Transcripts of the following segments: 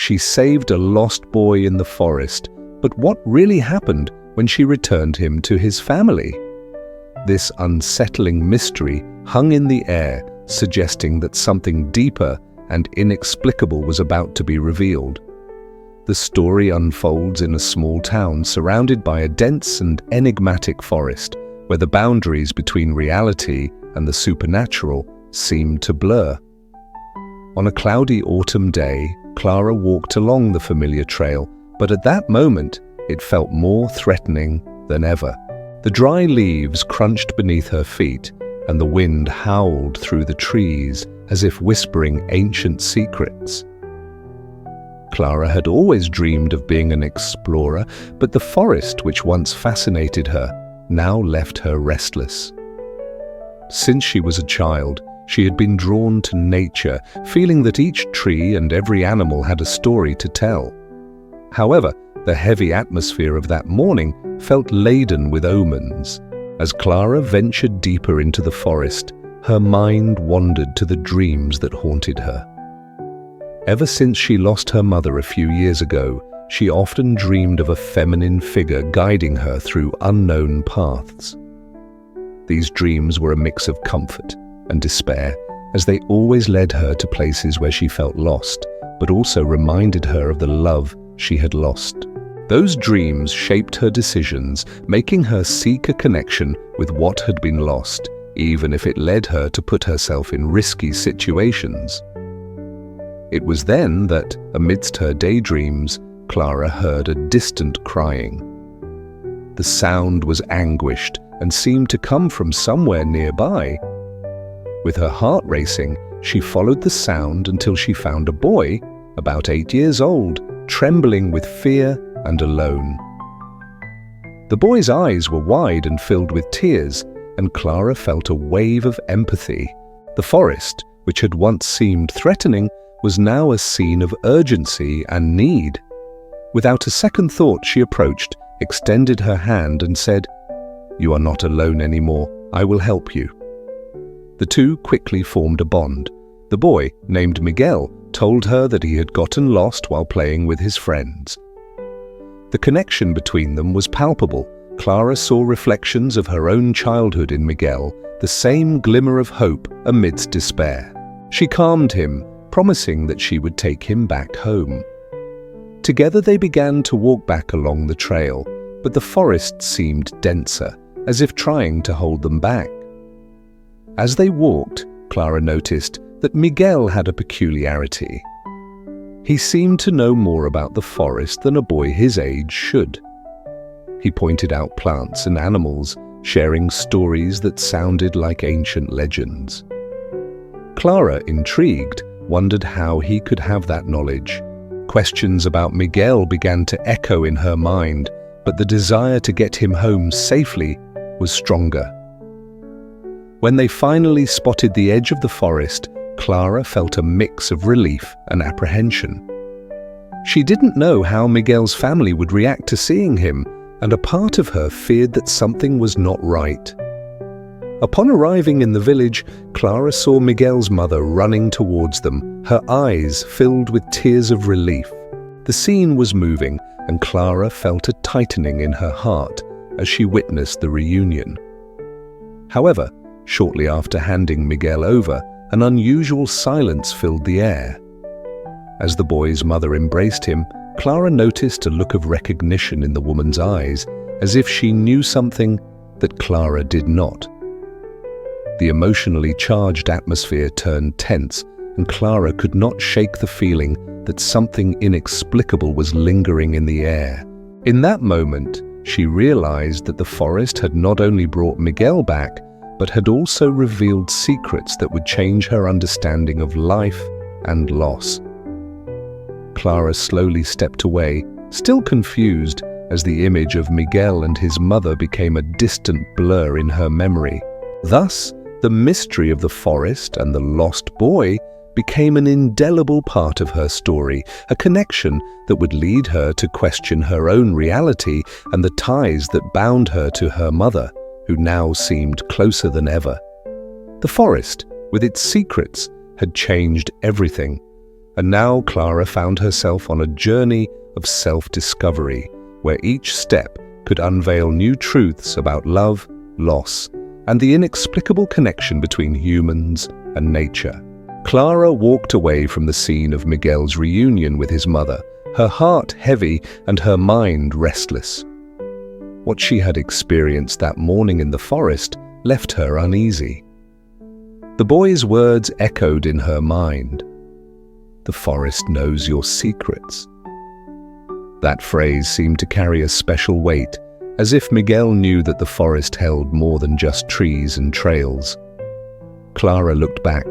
She saved a lost boy in the forest, but what really happened when she returned him to his family? This unsettling mystery hung in the air, suggesting that something deeper and inexplicable was about to be revealed. The story unfolds in a small town surrounded by a dense and enigmatic forest, where the boundaries between reality and the supernatural seem to blur. On a cloudy autumn day, Clara walked along the familiar trail, but at that moment, it felt more threatening than ever. The dry leaves crunched beneath her feet, and the wind howled through the trees as if whispering ancient secrets. Clara had always dreamed of being an explorer, but the forest, which once fascinated her, now left her restless. Since she was a child, she had been drawn to nature, feeling that each tree and every animal had a story to tell. However, the heavy atmosphere of that morning felt laden with omens. As Clara ventured deeper into the forest, her mind wandered to the dreams that haunted her. Ever since she lost her mother a few years ago, she often dreamed of a feminine figure guiding her through unknown paths. These dreams were a mix of comfort and despair, as they always led her to places where she felt lost, but also reminded her of the love she had lost. Those dreams shaped her decisions, making her seek a connection with what had been lost, even if it led her to put herself in risky situations. It was then that, amidst her daydreams, Clara heard a distant crying. The sound was anguished and seemed to come from somewhere nearby. With her heart racing, she followed the sound until she found a boy, about 8 years old, trembling with fear and alone. The boy's eyes were wide and filled with tears, and Clara felt a wave of empathy. The forest, which had once seemed threatening, was now a scene of urgency and need. Without a second thought, she approached, extended her hand and said, "You are not alone anymore. I will help you." The two quickly formed a bond. The boy, named Miguel, told her that he had gotten lost while playing with his friends. The connection between them was palpable. Clara saw reflections of her own childhood in Miguel, the same glimmer of hope amidst despair. She calmed him, promising that she would take him back home. Together they began to walk back along the trail, but the forest seemed denser, as if trying to hold them back. As they walked, Clara noticed that Miguel had a peculiarity. He seemed to know more about the forest than a boy his age should. He pointed out plants and animals, sharing stories that sounded like ancient legends. Clara, intrigued, wondered how he could have that knowledge. Questions about Miguel began to echo in her mind, but the desire to get him home safely was stronger. When they finally spotted the edge of the forest, Clara felt a mix of relief and apprehension. She didn't know how Miguel's family would react to seeing him, and a part of her feared that something was not right. Upon arriving in the village, Clara saw Miguel's mother running towards them, her eyes filled with tears of relief. The scene was moving, and Clara felt a tightening in her heart as she witnessed the reunion. However, shortly after handing Miguel over, an unusual silence filled the air. As the boy's mother embraced him, Clara noticed a look of recognition in the woman's eyes, as if she knew something that Clara did not. The emotionally charged atmosphere turned tense, and Clara could not shake the feeling that something inexplicable was lingering in the air. In that moment, she realized that the forest had not only brought Miguel back, but had also revealed secrets that would change her understanding of life and loss. Clara slowly stepped away, still confused, as the image of Miguel and his mother became a distant blur in her memory. Thus, the mystery of the forest and the lost boy became an indelible part of her story, a connection that would lead her to question her own reality and the ties that bound her to her mother, who now seemed closer than ever. The forest, with its secrets, had changed everything, And now Clara found herself on a journey of self-discovery, where each step could unveil new truths about love, loss, and the inexplicable connection between humans and nature. Clara walked away from the scene of Miguel's reunion with his mother, her heart heavy and her mind restless. What she had experienced that morning in the forest left her uneasy. The boy's words echoed in her mind. "The forest knows your secrets." That phrase seemed to carry a special weight, as if Miguel knew that the forest held more than just trees and trails. Clara looked back,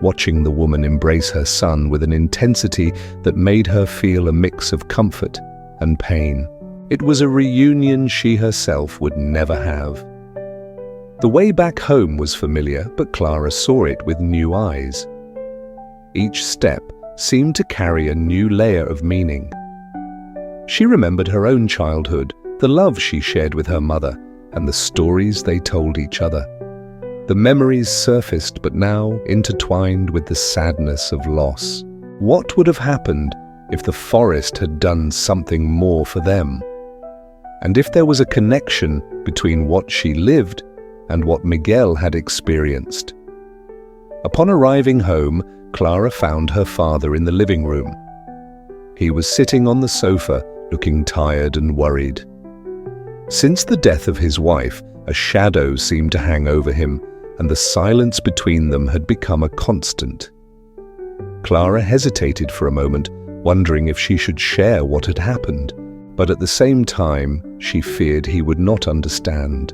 watching the woman embrace her son with an intensity that made her feel a mix of comfort and pain. It was a reunion she herself would never have. The way back home was familiar, but Clara saw it with new eyes. Each step seemed to carry a new layer of meaning. She remembered her own childhood, the love she shared with her mother, and the stories they told each other. The memories surfaced, but now intertwined with the sadness of loss. What would have happened if the forest had done something more for them? And if there was a connection between what she lived and what Miguel had experienced? Upon arriving home, Clara found her father in the living room. He was sitting on the sofa, looking tired and worried. Since the death of his wife, a shadow seemed to hang over him, and the silence between them had become a constant. Clara hesitated for a moment, wondering if she should share what had happened, but at the same time, she feared he would not understand.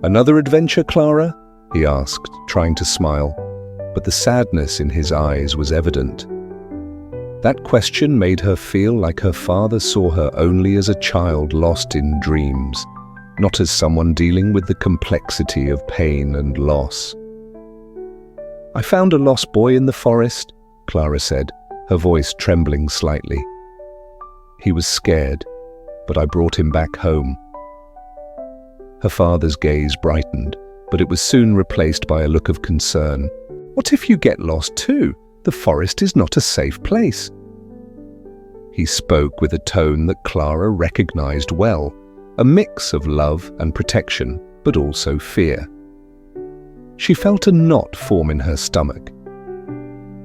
"Another adventure, Clara?" he asked, trying to smile, but the sadness in his eyes was evident. That question made her feel like her father saw her only as a child lost in dreams, not as someone dealing with the complexity of pain and loss. "I found a lost boy in the forest," Clara said, her voice trembling slightly. "He was scared, but I brought him back home." Her father's gaze brightened, but it was soon replaced by a look of concern. "What if you get lost too? The forest is not a safe place." He spoke with a tone that Clara recognized well, a mix of love and protection, but also fear. She felt a knot form in her stomach.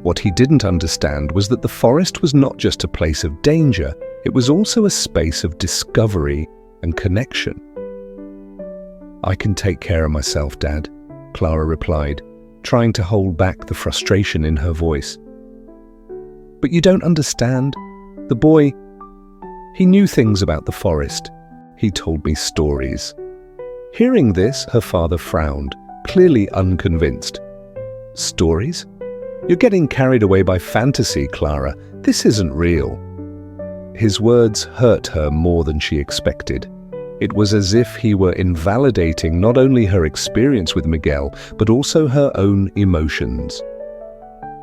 What he didn't understand was that the forest was not just a place of danger, it was also a space of discovery and connection. "I can take care of myself, Dad," Clara replied, trying to hold back the frustration in her voice. "But you don't understand. The boy, he knew things about the forest. He told me stories." Hearing this, her father frowned, clearly unconvinced. "Stories? You're getting carried away by fantasy, Clara. This isn't real." His words hurt her more than she expected. It was as if he were invalidating not only her experience with Miguel, but also her own emotions.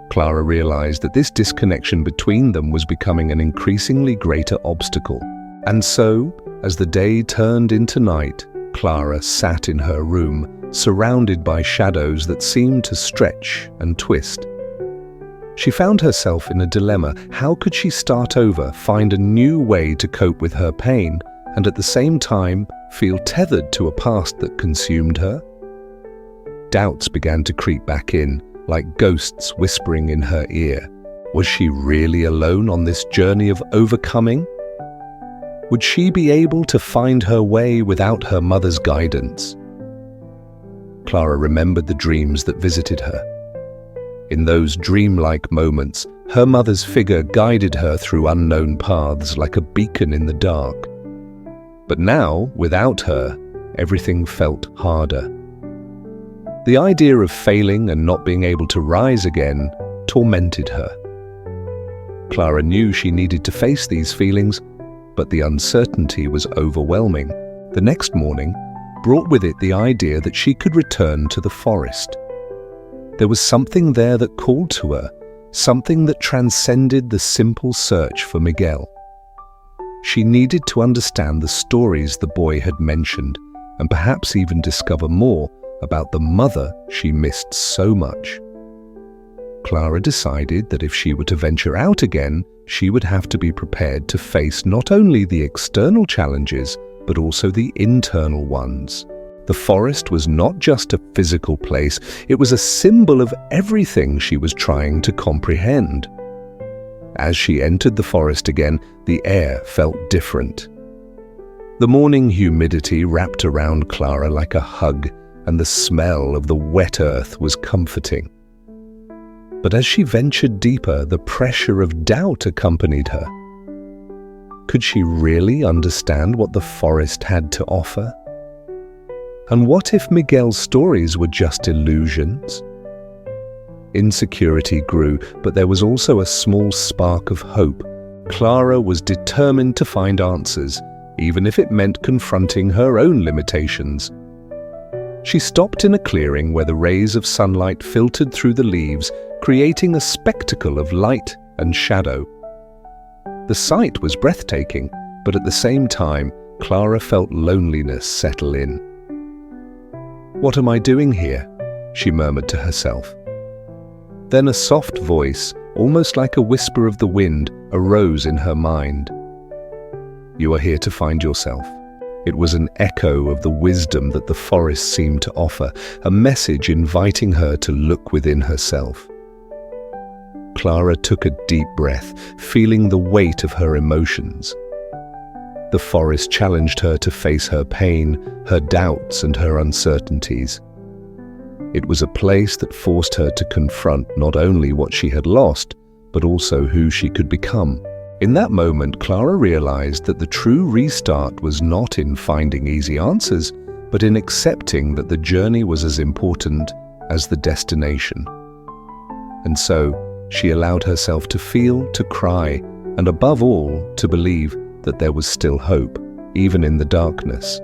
Clara realized that this disconnection between them was becoming an increasingly greater obstacle. And so, as the day turned into night, Clara sat in her room, surrounded by shadows that seemed to stretch and twist. She found herself in a dilemma. How could she start over, find a new way to cope with her pain, and at the same time feel tethered to a past that consumed her? Doubts began to creep back in, like ghosts whispering in her ear. Was she really alone on this journey of overcoming? Would she be able to find her way without her mother's guidance? Clara remembered the dreams that visited her. In those dreamlike moments, her mother's figure guided her through unknown paths like a beacon in the dark. But now, without her, everything felt harder. The idea of failing and not being able to rise again tormented her. Clara knew she needed to face these feelings, but the uncertainty was overwhelming. The next morning brought with it the idea that she could return to the forest. There was something there that called to her, something that transcended the simple search for Miguel. She needed to understand the stories the boy had mentioned, and perhaps even discover more about the mother she missed so much. Clara decided that if she were to venture out again, she would have to be prepared to face not only the external challenges, but also the internal ones. The forest was not just a physical place, it was a symbol of everything she was trying to comprehend. As she entered the forest again, the air felt different. The morning humidity wrapped around Clara like a hug, and the smell of the wet earth was comforting. But as she ventured deeper, the pressure of doubt accompanied her. Could she really understand what the forest had to offer? And what if Miguel's stories were just illusions? Insecurity grew, but there was also a small spark of hope. Clara was determined to find answers, even if it meant confronting her own limitations. She stopped in a clearing where the rays of sunlight filtered through the leaves, creating a spectacle of light and shadow. The sight was breathtaking, but at the same time, Clara felt loneliness settle in. "What am I doing here?" she murmured to herself. Then a soft voice, almost like a whisper of the wind, arose in her mind. "You are here to find yourself." It was an echo of the wisdom that the forest seemed to offer, a message inviting her to look within herself. Clara took a deep breath, feeling the weight of her emotions. The forest challenged her to face her pain, her doubts, and her uncertainties. It was a place that forced her to confront not only what she had lost, but also who she could become. In that moment, Clara realized that the true restart was not in finding easy answers, but in accepting that the journey was as important as the destination. And so, she allowed herself to feel, to cry, and above all, to believe that there was still hope, even in the darkness.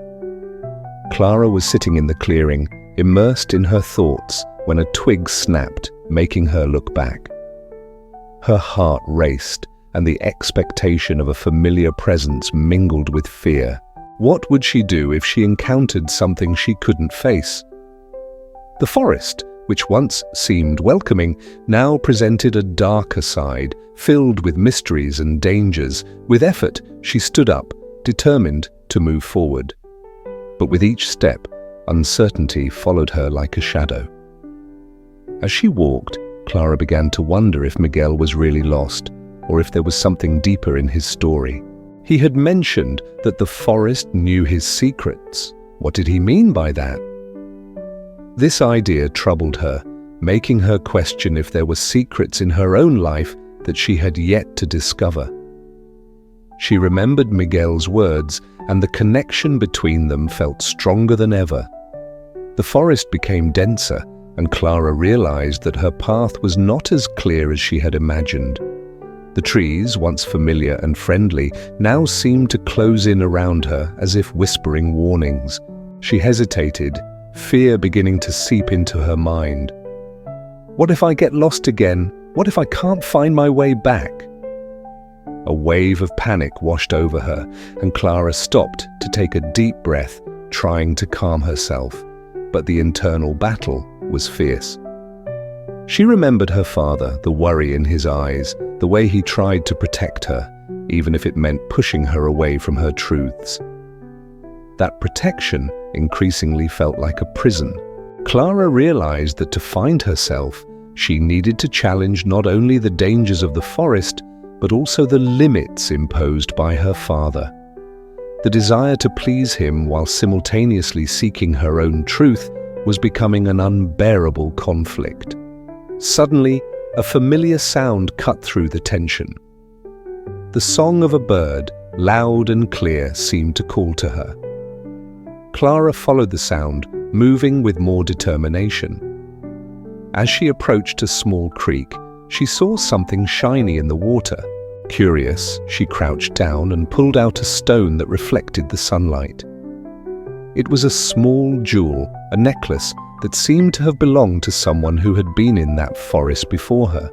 Clara was sitting in the clearing, immersed in her thoughts, when a twig snapped, making her look back. Her heart raced, and the expectation of a familiar presence mingled with fear. What would she do if she encountered something she couldn't face? The forest, which once seemed welcoming, now presented a darker side, filled with mysteries and dangers. With effort, she stood up, determined to move forward. But with each step, uncertainty followed her like a shadow. As she walked, Clara began to wonder if Miguel was really lost, or if there was something deeper in his story. He had mentioned that the forest knew his secrets. What did he mean by that? This idea troubled her, making her question if there were secrets in her own life that she had yet to discover. She remembered Miguel's words, and the connection between them felt stronger than ever. The forest became denser, and Clara realized that her path was not as clear as she had imagined. The trees, once familiar and friendly, now seemed to close in around her as if whispering warnings. She hesitated, fear beginning to seep into her mind. What if I get lost again? What if I can't find my way back? A wave of panic washed over her, and Clara stopped to take a deep breath, trying to calm herself. But the internal battle was fierce. She remembered her father, the worry in his eyes, the way he tried to protect her, even if it meant pushing her away from her truths. That protection increasingly felt like a prison. Clara realized that to find herself, she needed to challenge not only the dangers of the forest, but also the limits imposed by her father. The desire to please him while simultaneously seeking her own truth was becoming an unbearable conflict. Suddenly, a familiar sound cut through the tension. The song of a bird, loud and clear, seemed to call to her. Clara followed the sound, moving with more determination. As she approached a small creek, she saw something shiny in the water. Curious, she crouched down and pulled out a stone that reflected the sunlight. It was a small jewel, a necklace that seemed to have belonged to someone who had been in that forest before her.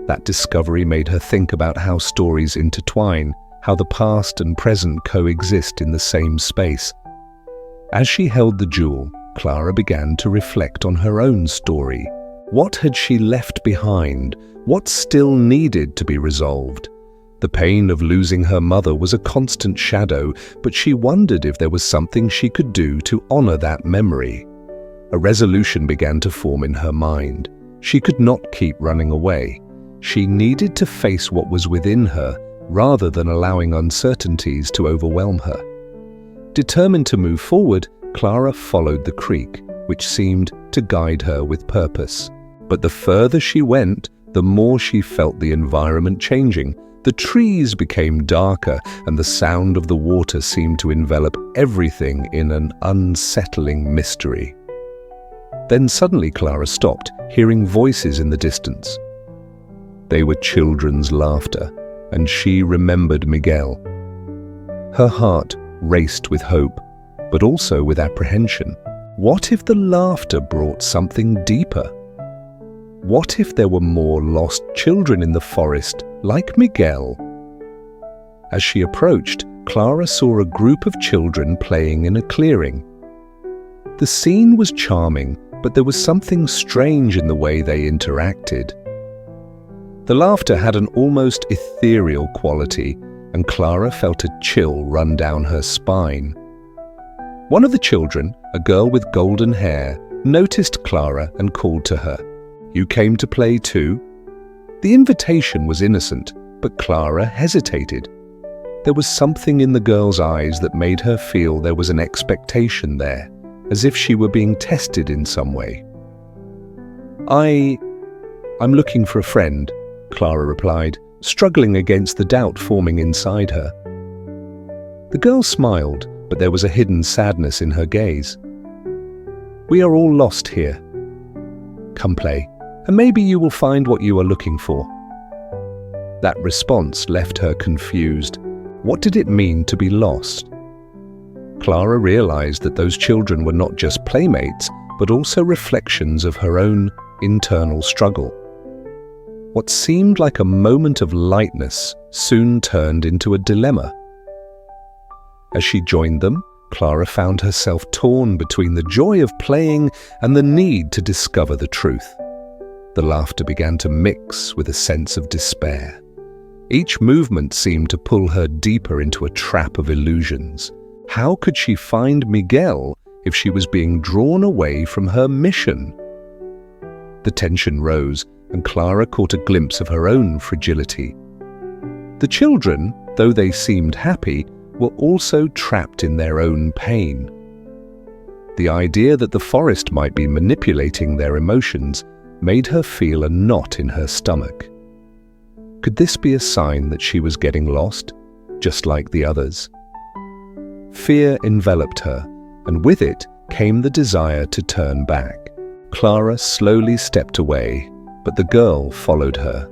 That discovery made her think about how stories intertwine, how the past and present coexist in the same space. As she held the jewel, Clara began to reflect on her own story. What had she left behind? What still needed to be resolved? The pain of losing her mother was a constant shadow, but she wondered if there was something she could do to honor that memory. A resolution began to form in her mind. She could not keep running away. She needed to face what was within her, rather than allowing uncertainties to overwhelm her. Determined to move forward, Clara followed the creek, which seemed to guide her with purpose. But the further she went, the more she felt the environment changing. The trees became darker, and the sound of the water seemed to envelop everything in an unsettling mystery. Then suddenly Clara stopped, hearing voices in the distance. They were children's laughter, and she remembered Miguel. Her heart raced with hope, but also with apprehension. What if the laughter brought something deeper? What if there were more lost children in the forest, like Miguel? As she approached, Clara saw a group of children playing in a clearing. The scene was charming, but there was something strange in the way they interacted. The laughter had an almost ethereal quality, and Clara felt a chill run down her spine. One of the children, a girl with golden hair, noticed Clara and called to her. "You came to play too?" The invitation was innocent, but Clara hesitated. There was something in the girl's eyes that made her feel there was an expectation there, as if she were being tested in some way. I'm looking for a friend," Clara replied, struggling against the doubt forming inside her. The girl smiled, but there was a hidden sadness in her gaze. "We are all lost here. Come play, and maybe you will find what you are looking for." That response left her confused. What did it mean to be lost? Clara realized that those children were not just playmates, but also reflections of her own internal struggle. What seemed like a moment of lightness soon turned into a dilemma. As she joined them, Clara found herself torn between the joy of playing and the need to discover the truth. The laughter began to mix with a sense of despair. Each movement seemed to pull her deeper into a trap of illusions. How could she find Miguel if she was being drawn away from her mission? The tension rose, and Clara caught a glimpse of her own fragility. The children, though they seemed happy, were also trapped in their own pain. The idea that the forest might be manipulating their emotions made her feel a knot in her stomach. Could this be a sign that she was getting lost, just like the others? Fear enveloped her, and with it came the desire to turn back. Clara slowly stepped away, but the girl followed her.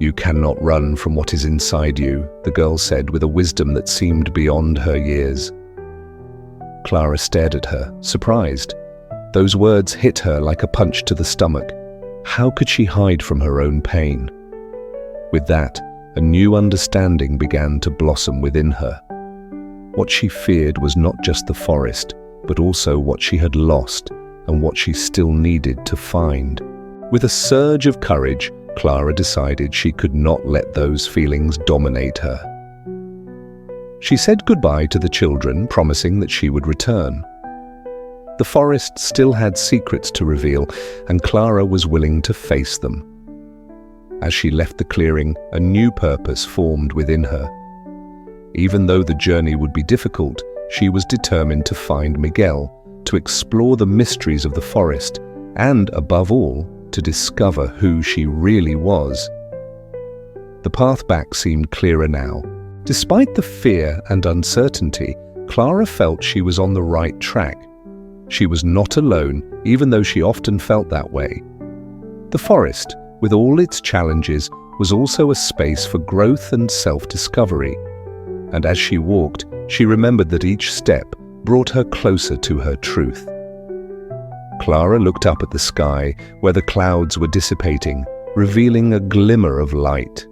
"You cannot run from what is inside you," the girl said with a wisdom that seemed beyond her years. Clara stared at her, surprised. Those words hit her like a punch to the stomach. How could she hide from her own pain? With that, a new understanding began to blossom within her. What she feared was not just the forest, but also what she had lost and what she still needed to find. With a surge of courage, Clara decided she could not let those feelings dominate her. She said goodbye to the children, promising that she would return. The forest still had secrets to reveal, and Clara was willing to face them. As she left the clearing, a new purpose formed within her. Even though the journey would be difficult, she was determined to find Miguel, to explore the mysteries of the forest, and, above all, to discover who she really was. The path back seemed clearer now. Despite the fear and uncertainty, Clara felt she was on the right track. She was not alone, even though she often felt that way. The forest, with all its challenges, was also a space for growth and self-discovery. And as she walked, she remembered that each step brought her closer to her truth. Clara looked up at the sky, where the clouds were dissipating, revealing a glimmer of light.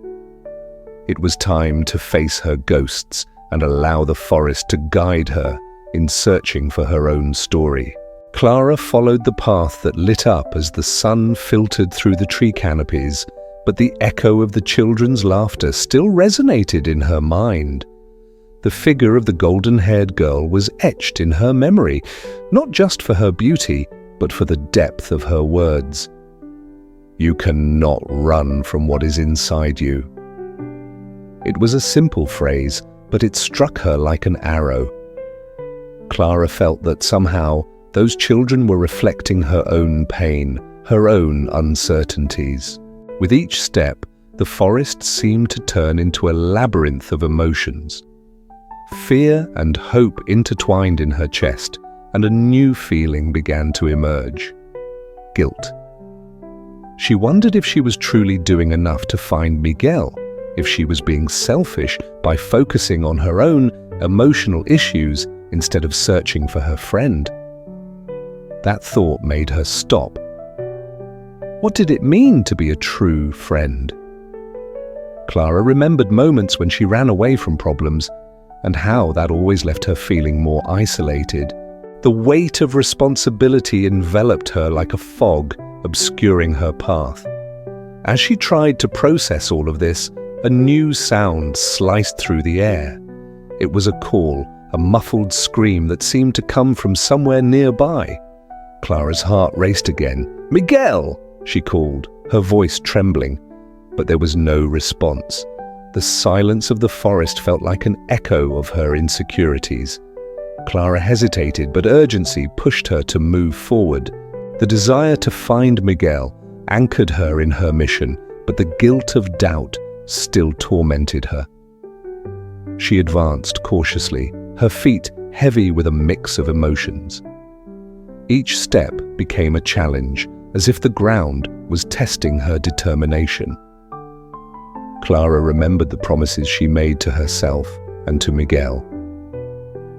It was time to face her ghosts and allow the forest to guide her in searching for her own story. Clara followed the path that lit up as the sun filtered through the tree canopies, but the echo of the children's laughter still resonated in her mind. The figure of the golden-haired girl was etched in her memory, not just for her beauty, but for the depth of her words. "You cannot run from what is inside you." It was a simple phrase, but it struck her like an arrow. Clara felt that somehow those children were reflecting her own pain, her own uncertainties. With each step, the forest seemed to turn into a labyrinth of emotions. Fear and hope intertwined in her chest, and a new feeling began to emerge: guilt. She wondered if she was truly doing enough to find Miguel, if she was being selfish by focusing on her own emotional issues instead of searching for her friend. That thought made her stop. What did it mean to be a true friend? Clara remembered moments when she ran away from problems, and how that always left her feeling more isolated. The weight of responsibility enveloped her like a fog, obscuring her path. As she tried to process all of this, a new sound sliced through the air. It was a call, a muffled scream that seemed to come from somewhere nearby. Clara's heart raced again. "Miguel!" she called, her voice trembling. But there was no response. The silence of the forest felt like an echo of her insecurities. Clara hesitated, but urgency pushed her to move forward. The desire to find Miguel anchored her in her mission, but the guilt of doubt still tormented her. She advanced cautiously, her feet heavy with a mix of emotions. Each step became a challenge, as if the ground was testing her determination. Clara remembered the promises she made to herself and to Miguel.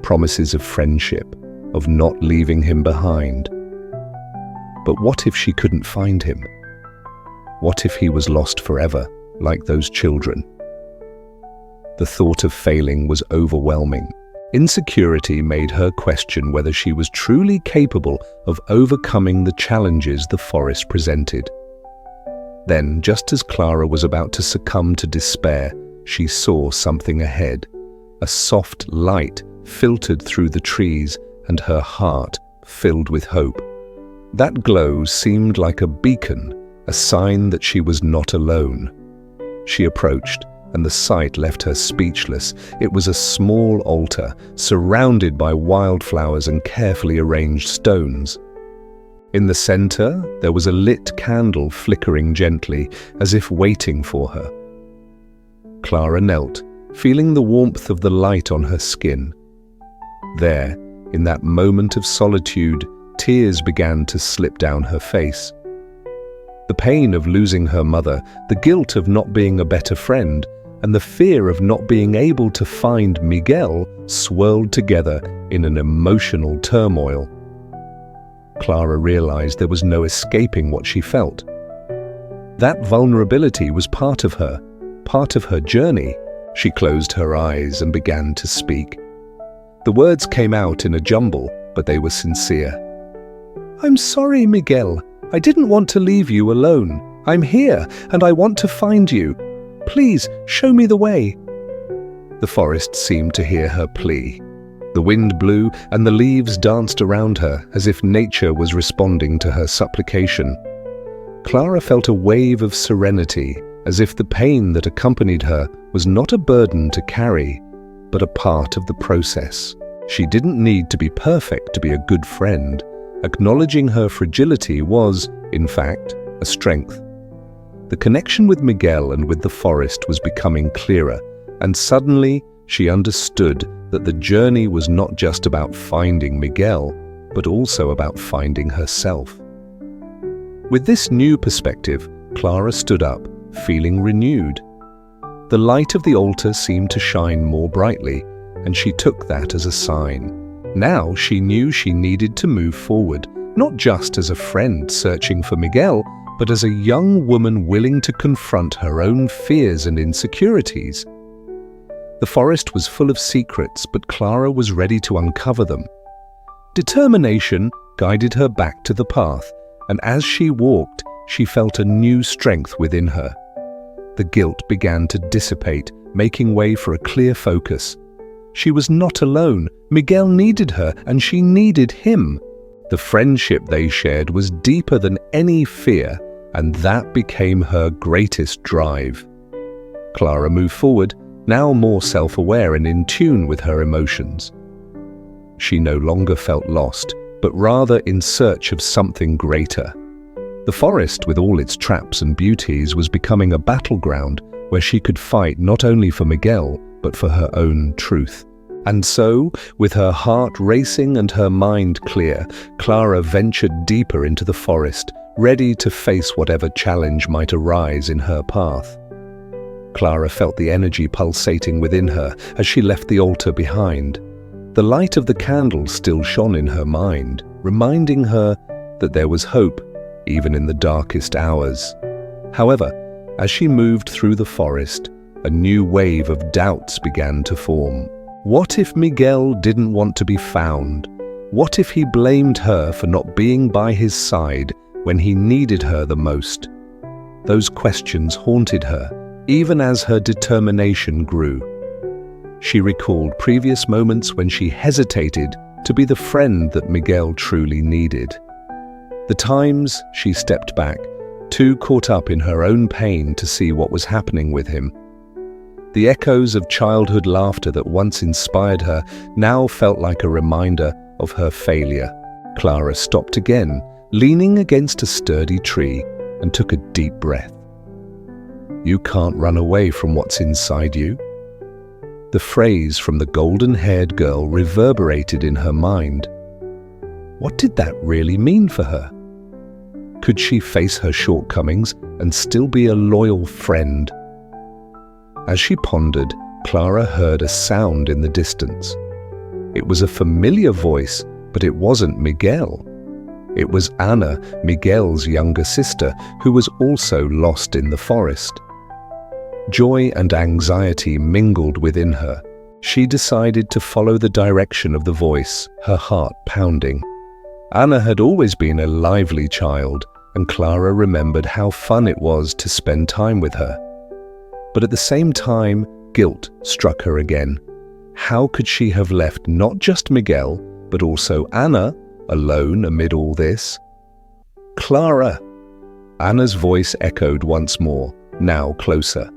Promises of friendship, of not leaving him behind. But what if she couldn't find him? What if he was lost forever, like those children? The thought of failing was overwhelming. Insecurity made her question whether she was truly capable of overcoming the challenges the forest presented. Then, just as Clara was about to succumb to despair, she saw something ahead. A soft light filtered through the trees, and her heart filled with hope. That glow seemed like a beacon, a sign that she was not alone. She approached, and the sight left her speechless. It was a small altar, surrounded by wildflowers and carefully arranged stones. In the center, there was a lit candle flickering gently, as if waiting for her. Clara knelt, feeling the warmth of the light on her skin. There, in that moment of solitude, tears began to slip down her face. The pain of losing her mother, the guilt of not being a better friend, and the fear of not being able to find Miguel swirled together in an emotional turmoil. Clara realized there was no escaping what she felt. That vulnerability was part of her journey. She closed her eyes and began to speak. The words came out in a jumble, but they were sincere. "I'm sorry, Miguel. I didn't want to leave you alone. I'm here, and I want to find you. Please, show me the way." The forest seemed to hear her plea. The wind blew, and the leaves danced around her, as if nature was responding to her supplication. Clara felt a wave of serenity, as if the pain that accompanied her was not a burden to carry, but a part of the process. She didn't need to be perfect to be a good friend. Acknowledging her fragility was, in fact, a strength. The connection with Miguel and with the forest was becoming clearer, and suddenly she understood that the journey was not just about finding Miguel, but also about finding herself. With this new perspective, Clara stood up, feeling renewed. The light of the altar seemed to shine more brightly, and she took that as a sign. Now she knew she needed to move forward, not just as a friend searching for Miguel, but as a young woman willing to confront her own fears and insecurities. The forest was full of secrets, but Clara was ready to uncover them. Determination guided her back to the path, and as she walked, she felt a new strength within her. The guilt began to dissipate, making way for a clear focus. She was not alone. Miguel needed her, and she needed him. The friendship they shared was deeper than any fear, and that became her greatest drive. Clara moved forward, now more self-aware and in tune with her emotions. She no longer felt lost, but rather in search of something greater. The forest, with all its traps and beauties, was becoming a battleground where she could fight not only for Miguel, but for her own truth. And so, with her heart racing and her mind clear, Clara ventured deeper into the forest, ready to face whatever challenge might arise in her path. Clara felt the energy pulsating within her as she left the altar behind. The light of the candle still shone in her mind, reminding her that there was hope, even in the darkest hours. However, as she moved through the forest, a new wave of doubts began to form. What if Miguel didn't want to be found? What if he blamed her for not being by his side when he needed her the most? Those questions haunted her, even as her determination grew. She recalled previous moments when she hesitated to be the friend that Miguel truly needed. The times she stepped back, too caught up in her own pain to see what was happening with him. The echoes of childhood laughter that once inspired her now felt like a reminder of her failure. Clara stopped again, leaning against a sturdy tree, and took a deep breath. You can't run away from what's inside you. The phrase from the golden-haired girl reverberated in her mind. What did that really mean for her? Could she face her shortcomings and still be a loyal friend? As she pondered, Clara heard a sound in the distance. It was a familiar voice, but it wasn't Miguel. It was Anna, Miguel's younger sister, who was also lost in the forest. Joy and anxiety mingled within her. She decided to follow the direction of the voice, her heart pounding. Anna had always been a lively child, and Clara remembered how fun it was to spend time with her. But at the same time, guilt struck her again. How could she have left not just Miguel, but also Anna, alone amid all this? Clara! Anna's voice echoed once more, now closer.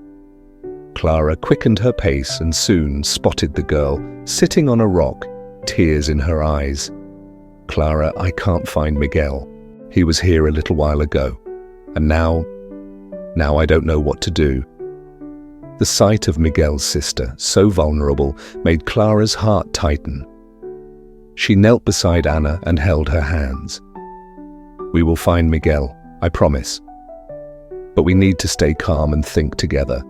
Clara quickened her pace and soon spotted the girl, sitting on a rock, tears in her eyes. Clara, I can't find Miguel. He was here a little while ago, and now I don't know what to do. The sight of Miguel's sister, so vulnerable, made Clara's heart tighten. She knelt beside Anna and held her hands. We will find Miguel, I promise. But we need to stay calm and think together.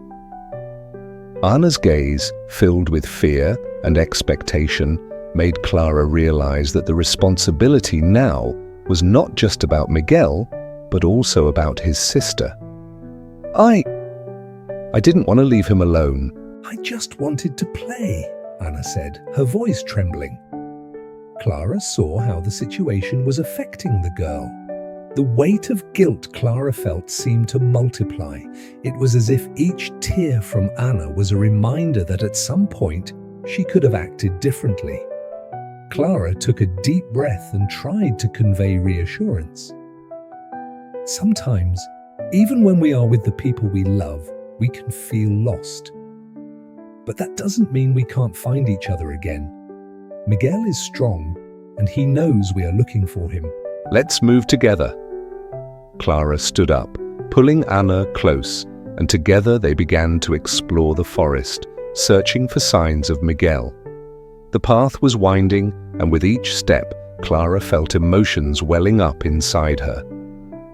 Anna's gaze, filled with fear and expectation, made Clara realize that the responsibility now was not just about Miguel, but also about his sister. I didn't want to leave him alone. I just wanted to play, Anna said, her voice trembling. Clara saw how the situation was affecting the girl. The weight of guilt Clara felt seemed to multiply. It was as if each tear from Anna was a reminder that at some point she could have acted differently. Clara took a deep breath and tried to convey reassurance. Sometimes, even when we are with the people we love, we can feel lost. But that doesn't mean we can't find each other again. Miguel is strong, and he knows we are looking for him. Let's move together. Clara stood up, pulling Anna close, and together they began to explore the forest, searching for signs of Miguel. The path was winding, and with each step, Clara felt emotions welling up inside her.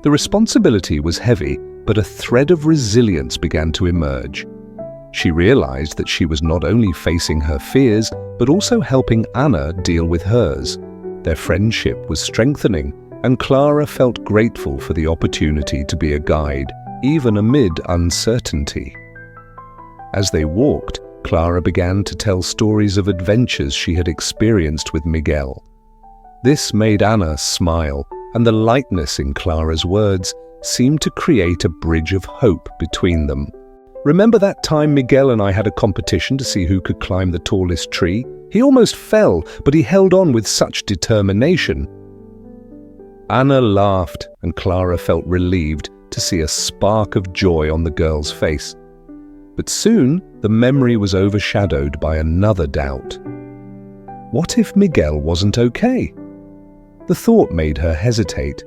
The responsibility was heavy, but a thread of resilience began to emerge. She realized that she was not only facing her fears, but also helping Anna deal with hers. Their friendship was strengthening, and Clara felt grateful for the opportunity to be a guide, even amid uncertainty. As they walked, Clara began to tell stories of adventures she had experienced with Miguel. This made Anna smile, and the lightness in Clara's words seemed to create a bridge of hope between them. Remember that time Miguel and I had a competition to see who could climb the tallest tree? He almost fell, but he held on with such determination. Anna laughed, and Clara felt relieved to see a spark of joy on the girl's face. But soon, the memory was overshadowed by another doubt. What if Miguel wasn't okay? The thought made her hesitate.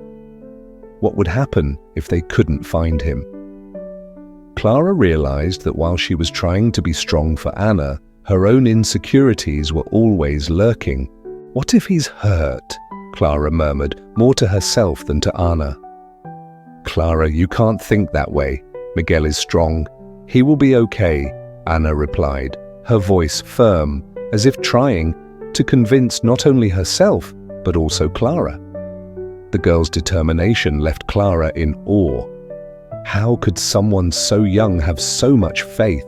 What would happen if they couldn't find him? Clara realized that while she was trying to be strong for Anna, her own insecurities were always lurking. What if he's hurt? Clara murmured, more to herself than to Anna. Clara, you can't think that way. Miguel is strong. He will be okay, Anna replied, her voice firm, as if trying to convince not only herself, but also Clara. The girl's determination left Clara in awe. How could someone so young have so much faith?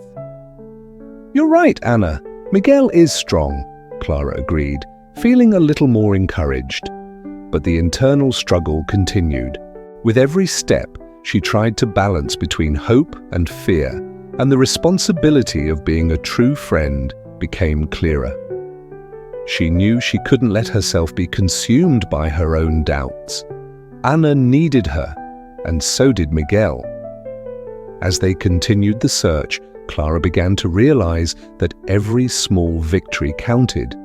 You're right, Anna. Miguel is strong, Clara agreed, feeling a little more encouraged. But the internal struggle continued. With every step, she tried to balance between hope and fear, and the responsibility of being a true friend became clearer. She knew she couldn't let herself be consumed by her own doubts. Anna needed her, and so did Miguel. As they continued the search, Clara began to realize that every small victory counted.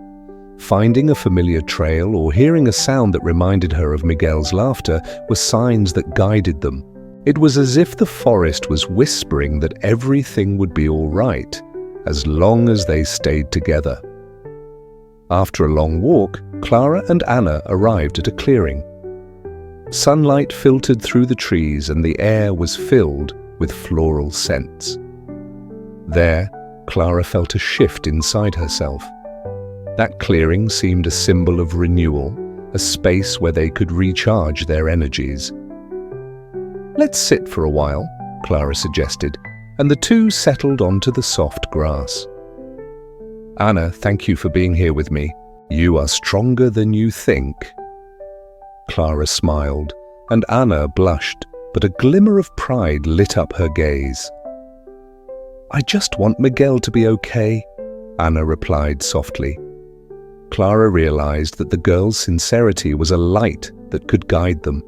Finding a familiar trail or hearing a sound that reminded her of Miguel's laughter were signs that guided them. It was as if the forest was whispering that everything would be all right, as long as they stayed together. After a long walk, Clara and Anna arrived at a clearing. Sunlight filtered through the trees and the air was filled with floral scents. There, Clara felt a shift inside herself. That clearing seemed a symbol of renewal, a space where they could recharge their energies. Let's sit for a while, Clara suggested, and the two settled onto the soft grass. Anna, thank you for being here with me. You are stronger than you think. Clara smiled, and Anna blushed, but a glimmer of pride lit up her gaze. I just want Miguel to be okay, Anna replied softly. Clara realized that the girl's sincerity was a light that could guide them.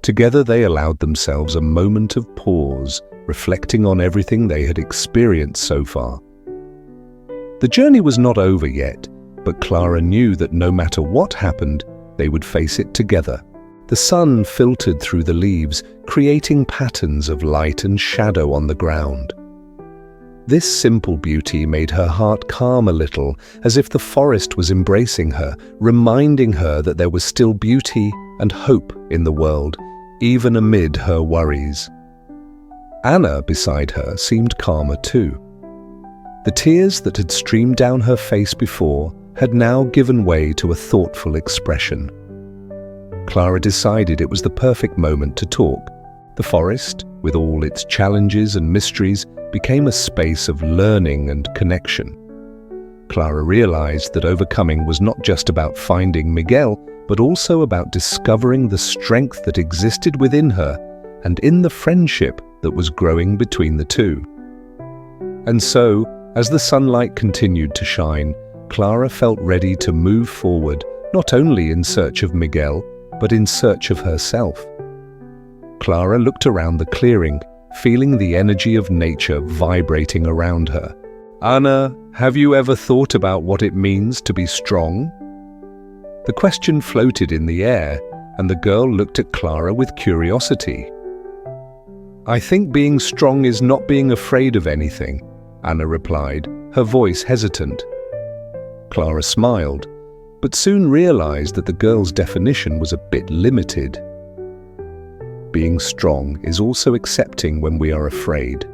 Together they allowed themselves a moment of pause, reflecting on everything they had experienced so far. The journey was not over yet, but Clara knew that no matter what happened, they would face it together. The sun filtered through the leaves, creating patterns of light and shadow on the ground. This simple beauty made her heart calm a little, as if the forest was embracing her, reminding her that there was still beauty and hope in the world, even amid her worries. Anna, beside her, seemed calmer too. The tears that had streamed down her face before had now given way to a thoughtful expression. Clara decided it was the perfect moment to talk. The forest, with all its challenges and mysteries, became a space of learning and connection. Clara realized that overcoming was not just about finding Miguel, but also about discovering the strength that existed within her and in the friendship that was growing between the two. And so, as the sunlight continued to shine, Clara felt ready to move forward, not only in search of Miguel, but in search of herself. Clara looked around the clearing, feeling the energy of nature vibrating around her. Anna, have you ever thought about what it means to be strong? The question floated in the air, and the girl looked at Clara with curiosity. I think being strong is not being afraid of anything, Anna replied, her voice hesitant. Clara smiled, but soon realized that the girl's definition was a bit limited. Being strong is also accepting when we are afraid.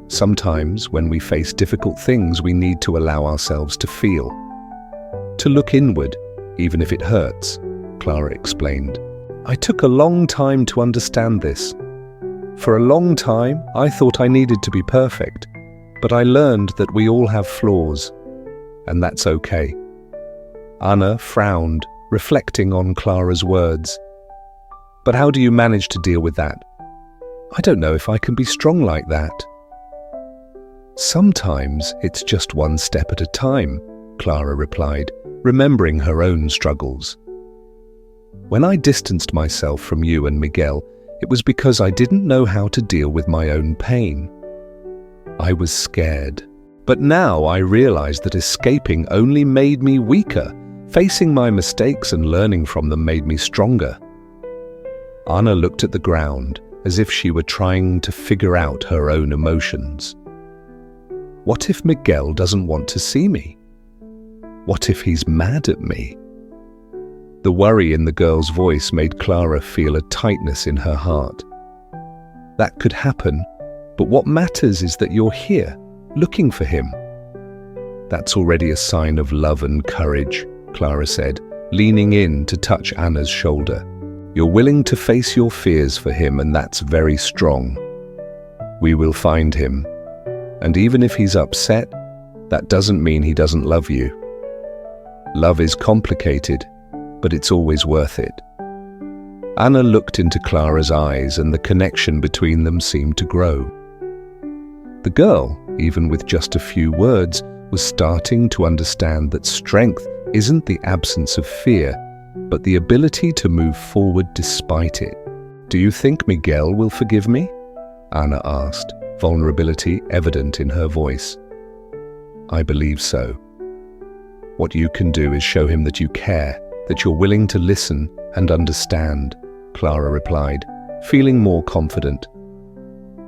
Sometimes, when we face difficult things, we need to allow ourselves to feel. To look inward, even if it hurts, Clara explained. I took a long time to understand this. For a long time, I thought I needed to be perfect, but I learned that we all have flaws, and that's okay. Anna frowned, reflecting on Clara's words. "But how do you manage to deal with that?" "I don't know if I can be strong like that." "Sometimes it's just one step at a time," Clara replied, remembering her own struggles. "When I distanced myself from you and Miguel, it was because I didn't know how to deal with my own pain. I was scared. But now I realize that escaping only made me weaker. Facing my mistakes and learning from them made me stronger." Anna looked at the ground as if she were trying to figure out her own emotions. What if Miguel doesn't want to see me? What if he's mad at me? The worry in the girl's voice made Clara feel a tightness in her heart. That could happen, but what matters is that you're here, looking for him. "That's already a sign of love and courage," Clara said, leaning in to touch Anna's shoulder. "You're willing to face your fears for him, and that's very strong. We will find him. And even if he's upset, that doesn't mean he doesn't love you. Love is complicated, but it's always worth it." Anna looked into Clara's eyes, and the connection between them seemed to grow. The girl, even with just a few words, was starting to understand that strength isn't the absence of fear, but the ability to move forward despite it. "Do you think Miguel will forgive me?" Anna asked, vulnerability evident in her voice. "I believe so. What you can do is show him that you care, that you're willing to listen and understand," Clara replied, feeling more confident.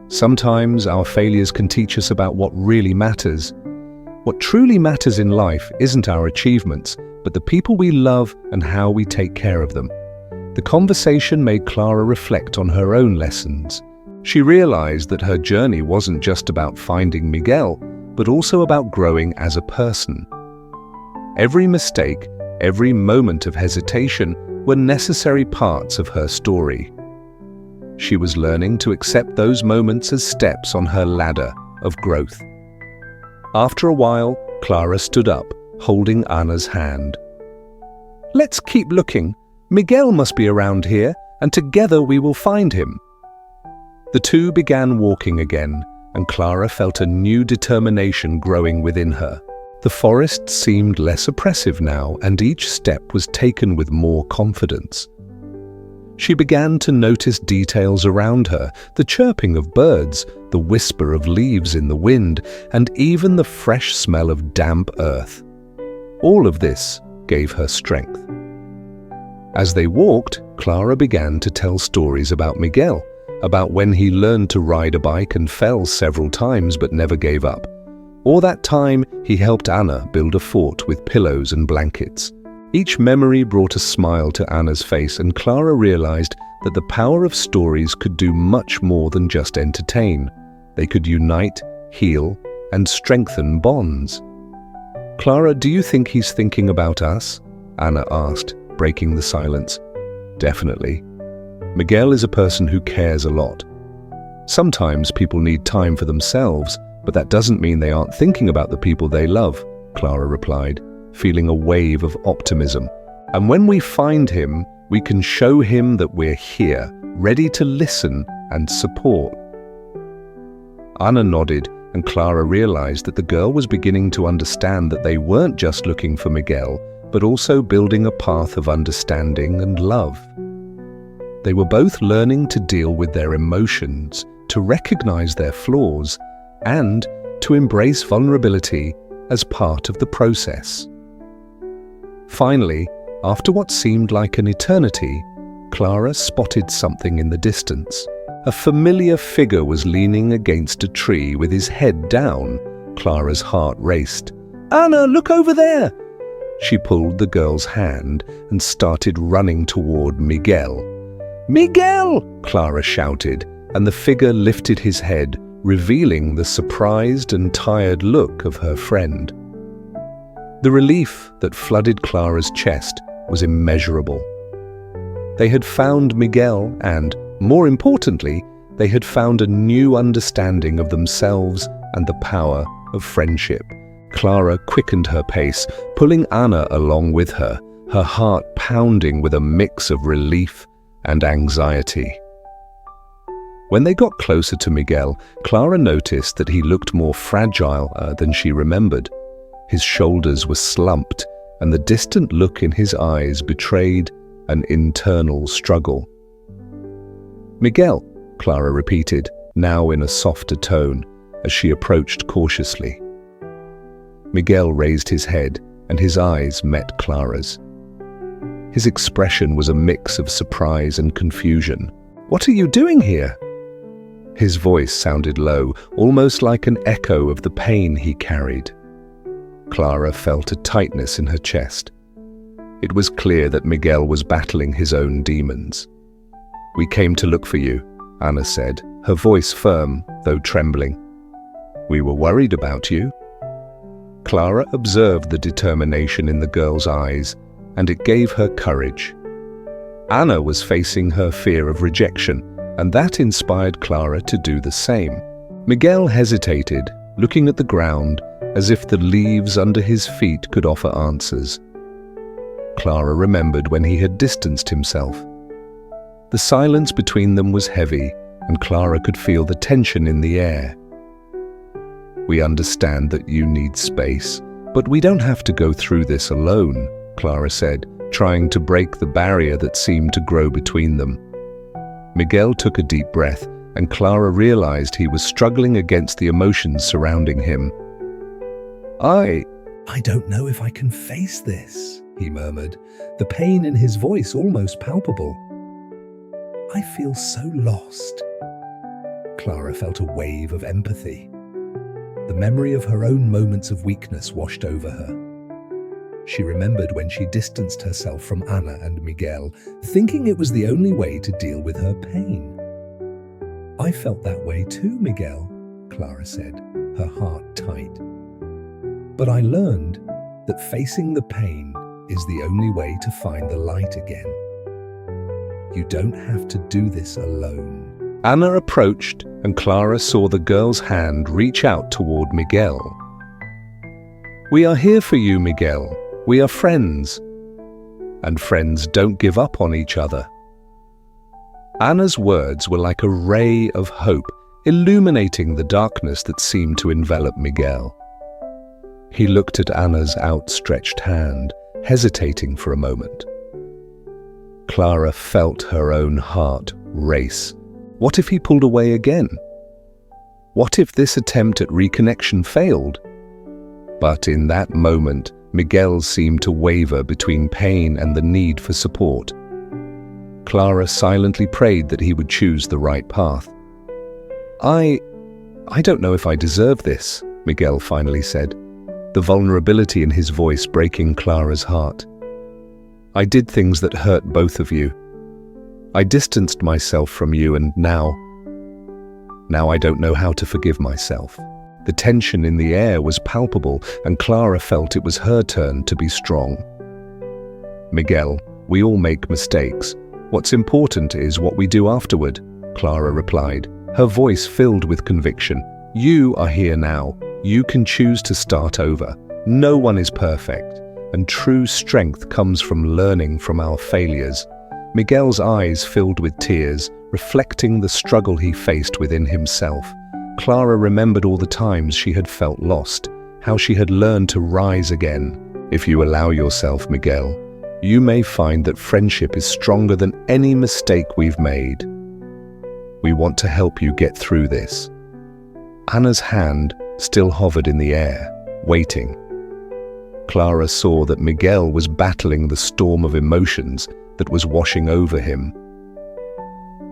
"Sometimes our failures can teach us about what really matters. What truly matters in life isn't our achievements, but the people we love and how we take care of them." The conversation made Clara reflect on her own lessons. She realized that her journey wasn't just about finding Miguel, but also about growing as a person. Every mistake, every moment of hesitation were necessary parts of her story. She was learning to accept those moments as steps on her ladder of growth. After a while, Clara stood up, holding Anna's hand. "Let's keep looking. Miguel must be around here, and together we will find him." The two began walking again, and Clara felt a new determination growing within her. The forest seemed less oppressive now, and each step was taken with more confidence. She began to notice details around her, the chirping of birds, the whisper of leaves in the wind, and even the fresh smell of damp earth. All of this gave her strength. As they walked, Clara began to tell stories about Miguel, about when he learned to ride a bike and fell several times but never gave up. Or that time he helped Anna build a fort with pillows and blankets. Each memory brought a smile to Anna's face, and Clara realized that the power of stories could do much more than just entertain. They could unite, heal, and strengthen bonds. "Clara, do you think he's thinking about us?" Anna asked, breaking the silence. "Definitely. Miguel is a person who cares a lot. Sometimes people need time for themselves, but that doesn't mean they aren't thinking about the people they love," Clara replied, feeling a wave of optimism. "And when we find him, we can show him that we're here, ready to listen and support." Anna nodded, and Clara realized that the girl was beginning to understand that they weren't just looking for Miguel, but also building a path of understanding and love. They were both learning to deal with their emotions, to recognize their flaws, and to embrace vulnerability as part of the process. Finally, after what seemed like an eternity, Clara spotted something in the distance. A familiar figure was leaning against a tree with his head down. Clara's heart raced. "Anna, look over there!" She pulled the girl's hand and started running toward Miguel. "Miguel!" Clara shouted, and the figure lifted his head, revealing the surprised and tired look of her friend. The relief that flooded Clara's chest was immeasurable. They had found Miguel and, more importantly, they had found a new understanding of themselves and the power of friendship. Clara quickened her pace, pulling Anna along with her, her heart pounding with a mix of relief and anxiety. When they got closer to Miguel, Clara noticed that he looked more fragile than she remembered. His shoulders were slumped, and the distant look in his eyes betrayed an internal struggle. "Miguel," Clara repeated, now in a softer tone, as she approached cautiously. Miguel raised his head, and his eyes met Clara's. His expression was a mix of surprise and confusion. "What are you doing here?" His voice sounded low, almost like an echo of the pain he carried. Clara felt a tightness in her chest. It was clear that Miguel was battling his own demons. "We came to look for you," Anna said, her voice firm, though trembling. "We were worried about you." Clara observed the determination in the girl's eyes, and it gave her courage. Anna was facing her fear of rejection, and that inspired Clara to do the same. Miguel hesitated, looking at the ground as if the leaves under his feet could offer answers. Clara remembered when he had distanced himself. The silence between them was heavy, and Clara could feel the tension in the air. "We understand that you need space, but we don't have to go through this alone," Clara said, trying to break the barrier that seemed to grow between them. Miguel took a deep breath, and Clara realized he was struggling against the emotions surrounding him. I don't know if I can face this," he murmured, the pain in his voice almost palpable. "I feel so lost." Clara felt a wave of empathy. The memory of her own moments of weakness washed over her. She remembered when she distanced herself from Anna and Miguel, thinking it was the only way to deal with her pain. "I felt that way too, Miguel," Clara said, her heart tight. "But I learned that facing the pain is the only way to find the light again. You don't have to do this alone." Anna approached, and Clara saw the girl's hand reach out toward Miguel. "We are here for you, Miguel. We are friends. And friends don't give up on each other." Anna's words were like a ray of hope, illuminating the darkness that seemed to envelop Miguel. He looked at Anna's outstretched hand, hesitating for a moment. Clara felt her own heart race. What if he pulled away again? What if this attempt at reconnection failed? But in that moment, Miguel seemed to waver between pain and the need for support. Clara silently prayed that he would choose the right path. I don't know if I deserve this," Miguel finally said, the vulnerability in his voice breaking Clara's heart. "I did things that hurt both of you. I distanced myself from you, and now I don't know how to forgive myself." The tension in the air was palpable, and Clara felt it was her turn to be strong. "Miguel, we all make mistakes. What's important is what we do afterward," Clara replied, her voice filled with conviction. "You are here now. You can choose to start over. No one is perfect, and true strength comes from learning from our failures." Miguel's eyes filled with tears, reflecting the struggle he faced within himself. Clara remembered all the times she had felt lost, how she had learned to rise again. "If you allow yourself, Miguel, you may find that friendship is stronger than any mistake we've made. We want to help you get through this." Anna's hand still hovered in the air, waiting. Clara saw that Miguel was battling the storm of emotions that was washing over him.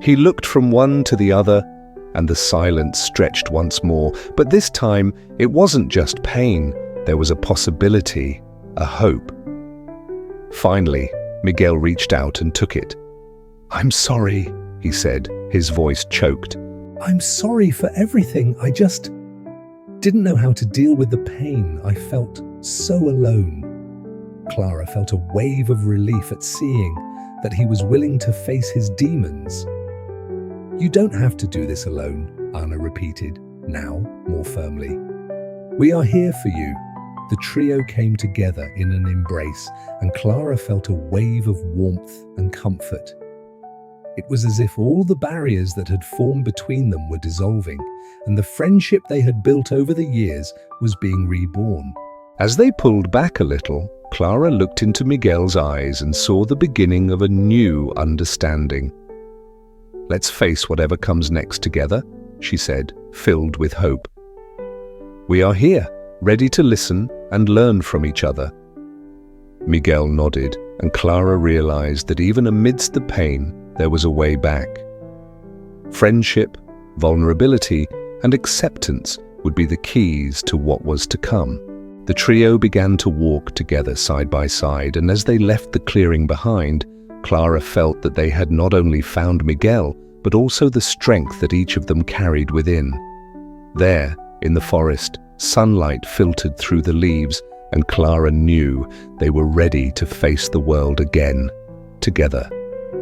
He looked from one to the other, and the silence stretched once more, but this time it wasn't just pain, there was a possibility, a hope. Finally, Miguel reached out and took it. "I'm sorry," he said, his voice choked. "I'm sorry for everything. I just didn't know how to deal with the pain. I felt so alone." Clara felt a wave of relief at seeing that he was willing to face his demons. "You don't have to do this alone," Anna repeated, now more firmly. "We are here for you. The trio came together in an embrace, and Clara felt a wave of warmth and comfort. It was as if all the barriers that had formed between them were dissolving, and the friendship they had built over the years was being reborn. As they pulled back a little, Clara looked into Miguel's eyes and saw the beginning of a new understanding. "Let's face whatever comes next together," she said, filled with hope. "We are here, ready to listen and learn from each other." Miguel nodded, and Clara realized that even amidst the pain, there was a way back. Friendship, vulnerability, and acceptance would be the keys to what was to come. The trio began to walk together side by side, and as they left the clearing behind, Clara felt that they had not only found Miguel, but also the strength that each of them carried within. There, in the forest, sunlight filtered through the leaves, and Clara knew they were ready to face the world again, together.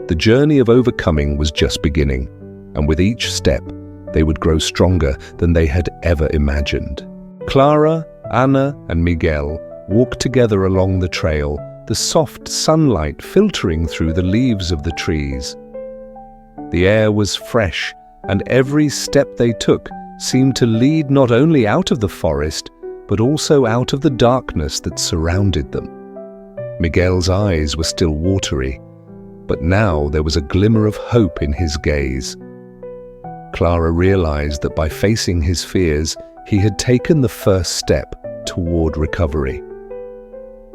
The journey of overcoming was just beginning, and with each step, they would grow stronger than they had ever imagined. Clara, Anna, and Miguel walked together along the trail, the soft sunlight filtering through the leaves of the trees. The air was fresh, and every step they took seemed to lead not only out of the forest, but also out of the darkness that surrounded them. Miguel's eyes were still watery, but now there was a glimmer of hope in his gaze. Clara realized that by facing his fears, he had taken the first step toward recovery.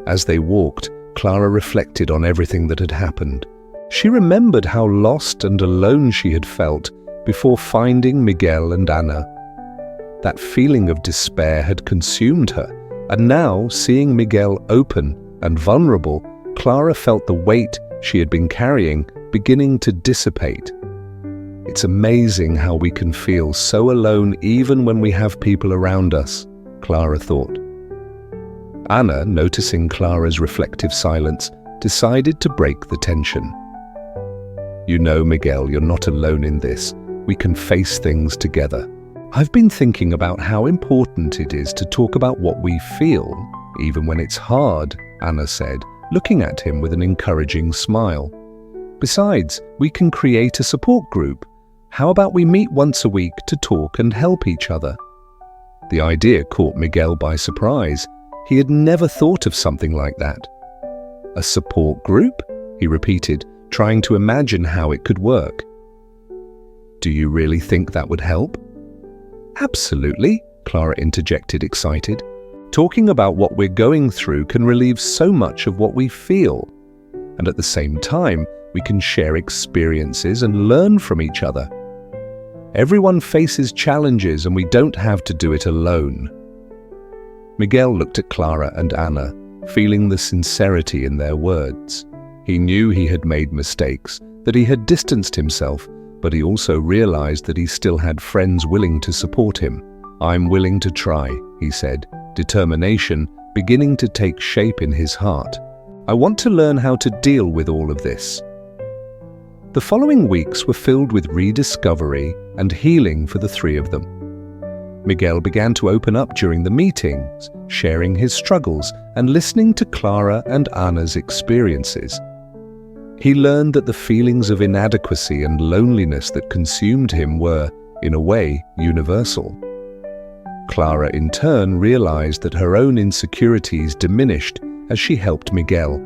As they walked, Clara reflected on everything that had happened. She remembered how lost and alone she had felt before finding Miguel and Anna. That feeling of despair had consumed her, and now, seeing Miguel open and vulnerable, Clara felt the weight she had been carrying beginning to dissipate. It's amazing how we can feel so alone even when we have people around us, Clara thought. Anna, noticing Clara's reflective silence, decided to break the tension. "You know, Miguel, you're not alone in this. We can face things together. I've been thinking about how important it is to talk about what we feel, even when it's hard," Anna said, looking at him with an encouraging smile. "Besides, we can create a support group. How about we meet once a week to talk and help each other?" The idea caught Miguel by surprise. He had never thought of something like that. "A support group?" he repeated, trying to imagine how it could work. "Do you really think that would help?" "Absolutely," Clara interjected, excited. "Talking about what we're going through can relieve so much of what we feel. And at the same time, we can share experiences and learn from each other. Everyone faces challenges, and we don't have to do it alone." Miguel looked at Clara and Anna, feeling the sincerity in their words. He knew he had made mistakes, that he had distanced himself, but he also realized that he still had friends willing to support him. "I'm willing to try," he said, determination beginning to take shape in his heart. "I want to learn how to deal with all of this." The following weeks were filled with rediscovery and healing for the three of them. Miguel began to open up during the meetings, sharing his struggles and listening to Clara and Anna's experiences. He learned that the feelings of inadequacy and loneliness that consumed him were, in a way, universal. Clara, in turn, realized that her own insecurities diminished as she helped Miguel,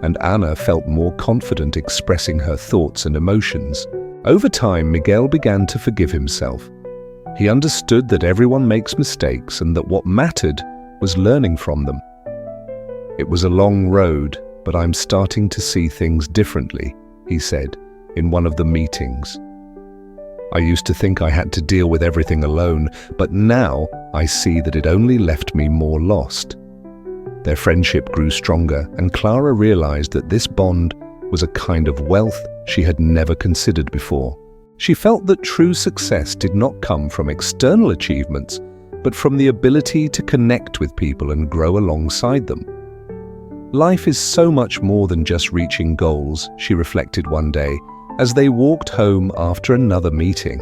and Anna felt more confident expressing her thoughts and emotions. Over time, Miguel began to forgive himself. He understood that everyone makes mistakes and that what mattered was learning from them. "It was a long road, but I'm starting to see things differently," he said in one of the meetings. "I used to think I had to deal with everything alone, but now I see that it only left me more lost." Their friendship grew stronger, and Clara realized that this bond was a kind of wealth she had never considered before. She felt that true success did not come from external achievements, but from the ability to connect with people and grow alongside them. Life is so much more than just reaching goals, she reflected one day, as they walked home after another meeting.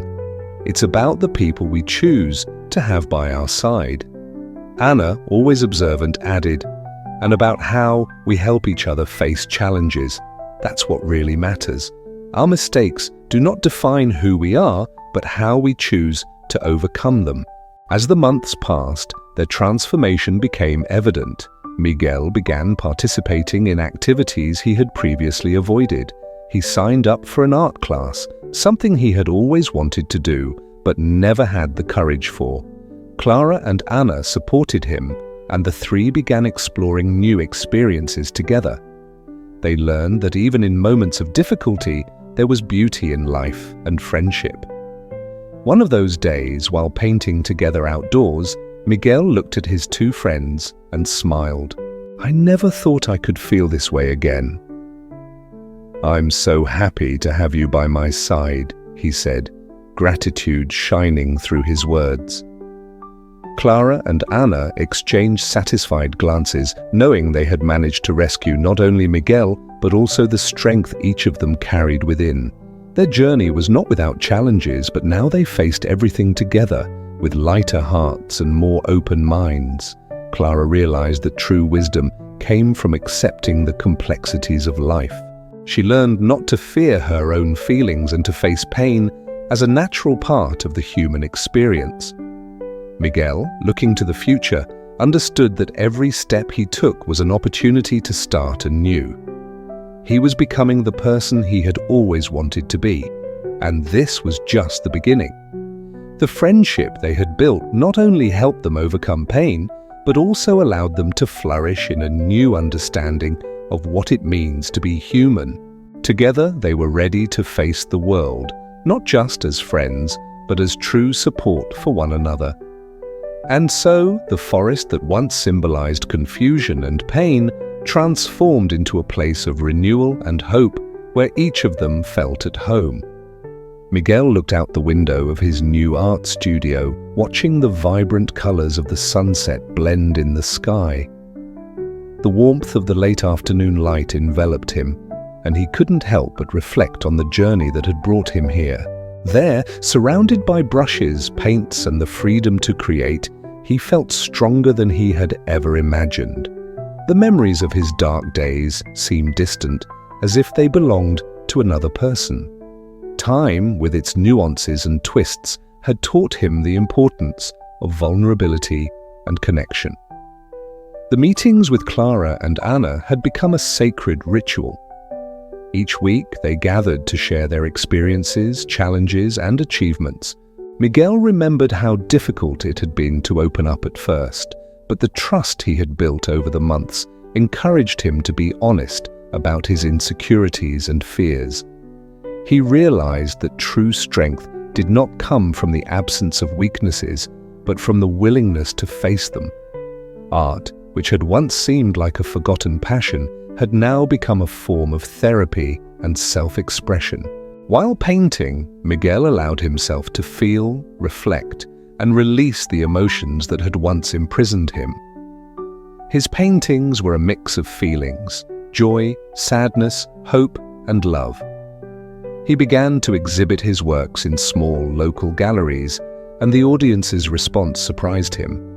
It's about the people we choose to have by our side. Anna, always observant, added, "And about how we help each other face challenges. That's what really matters. Our mistakes do not define who we are, but how we choose to overcome them." As the months passed, their transformation became evident. Miguel began participating in activities he had previously avoided. He signed up for an art class, something he had always wanted to do, but never had the courage for. Clara and Anna supported him, and the three began exploring new experiences together. They learned that even in moments of difficulty, there was beauty in life and friendship. One of those days, while painting together outdoors, Miguel looked at his two friends and smiled. "I never thought I could feel this way again." "I'm so happy to have you by my side," he said, gratitude shining through his words. Clara and Anna exchanged satisfied glances, knowing they had managed to rescue not only Miguel, but also the strength each of them carried within. Their journey was not without challenges, but now they faced everything together, with lighter hearts and more open minds. Clara realized that true wisdom came from accepting the complexities of life. She learned not to fear her own feelings and to face pain as a natural part of the human experience. Miguel, looking to the future, understood that every step he took was an opportunity to start anew. He was becoming the person he had always wanted to be, and this was just the beginning. The friendship they had built not only helped them overcome pain, but also allowed them to flourish in a new understanding of what it means to be human. Together, they were ready to face the world, not just as friends, but as true support for one another. And so, the forest that once symbolized confusion and pain transformed into a place of renewal and hope where each of them felt at home. Miguel looked out the window of his new art studio, watching the vibrant colors of the sunset blend in the sky. The warmth of the late afternoon light enveloped him, and he couldn't help but reflect on the journey that had brought him here. There, surrounded by brushes, paints, and the freedom to create, he felt stronger than he had ever imagined. The memories of his dark days seemed distant, as if they belonged to another person. Time, with its nuances and twists, had taught him the importance of vulnerability and connection. The meetings with Clara and Anna had become a sacred ritual. Each week, they gathered to share their experiences, challenges, and achievements. Miguel remembered how difficult it had been to open up at first, but the trust he had built over the months encouraged him to be honest about his insecurities and fears. He realized that true strength did not come from the absence of weaknesses, but from the willingness to face them. Art, which had once seemed like a forgotten passion, had now become a form of therapy and self-expression. While painting, Miguel allowed himself to feel, reflect, and release the emotions that had once imprisoned him. His paintings were a mix of feelings: joy, sadness, hope, and love. He began to exhibit his works in small local galleries, and the audience's response surprised him.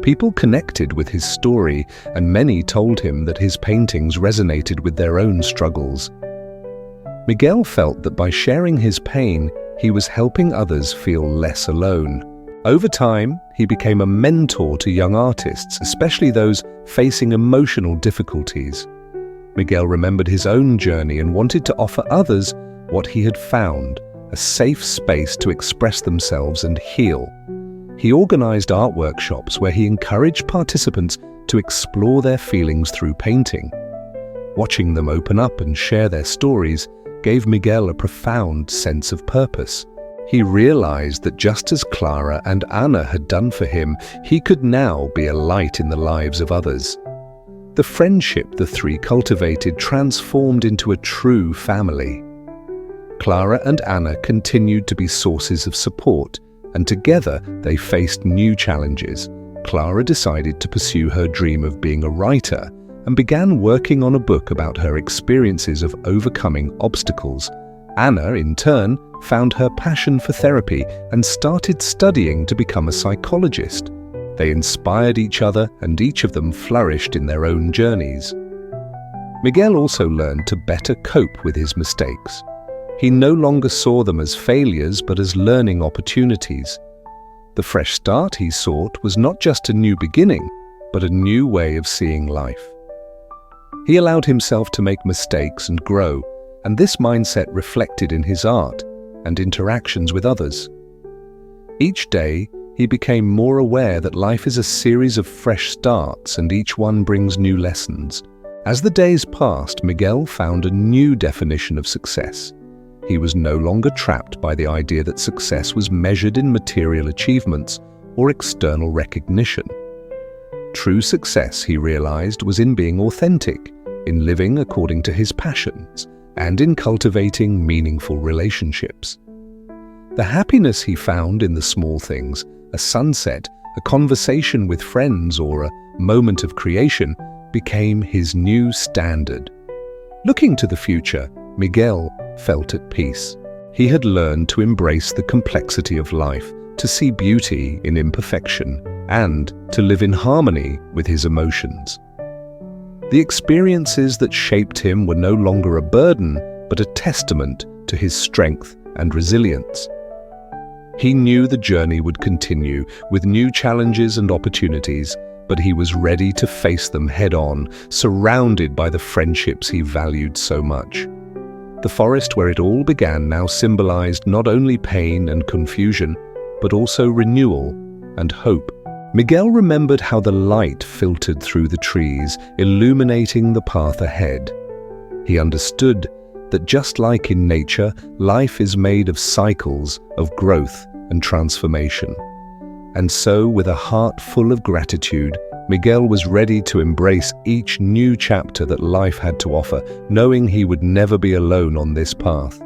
People connected with his story, and many told him that his paintings resonated with their own struggles. Miguel felt that by sharing his pain, he was helping others feel less alone. Over time, he became a mentor to young artists, especially those facing emotional difficulties. Miguel remembered his own journey and wanted to offer others what he had found, a safe space to express themselves and heal. He organized art workshops where he encouraged participants to explore their feelings through painting. Watching them open up and share their stories gave Miguel a profound sense of purpose. He realized that just as Clara and Anna had done for him, he could now be a light in the lives of others. The friendship the three cultivated transformed into a true family. Clara and Anna continued to be sources of support, and together they faced new challenges. Clara decided to pursue her dream of being a writer and began working on a book about her experiences of overcoming obstacles. Anna, in turn, found her passion for therapy and started studying to become a psychologist. They inspired each other, and each of them flourished in their own journeys. Miguel also learned to better cope with his mistakes. He no longer saw them as failures, but as learning opportunities. The fresh start he sought was not just a new beginning, but a new way of seeing life. He allowed himself to make mistakes and grow, and this mindset reflected in his art and interactions with others. Each day, he became more aware that life is a series of fresh starts, and each one brings new lessons. As the days passed, Miguel found a new definition of success. He was no longer trapped by the idea that success was measured in material achievements or external recognition. True success, he realized, was in being authentic, in living according to his passions, and in cultivating meaningful relationships. The happiness he found in the small things, a sunset, a conversation with friends, or a moment of creation, became his new standard. Looking to the future, Miguel felt at peace. He had learned to embrace the complexity of life, to see beauty in imperfection, and to live in harmony with his emotions. The experiences that shaped him were no longer a burden, but a testament to his strength and resilience. He knew the journey would continue with new challenges and opportunities, but he was ready to face them head-on, surrounded by the friendships he valued so much. The forest where it all began now symbolized not only pain and confusion, but also renewal and hope. Miguel remembered how the light filtered through the trees, illuminating the path ahead. He understood that just like in nature, life is made of cycles of growth and transformation. And so, with a heart full of gratitude, Miguel was ready to embrace each new chapter that life had to offer, knowing he would never be alone on this path.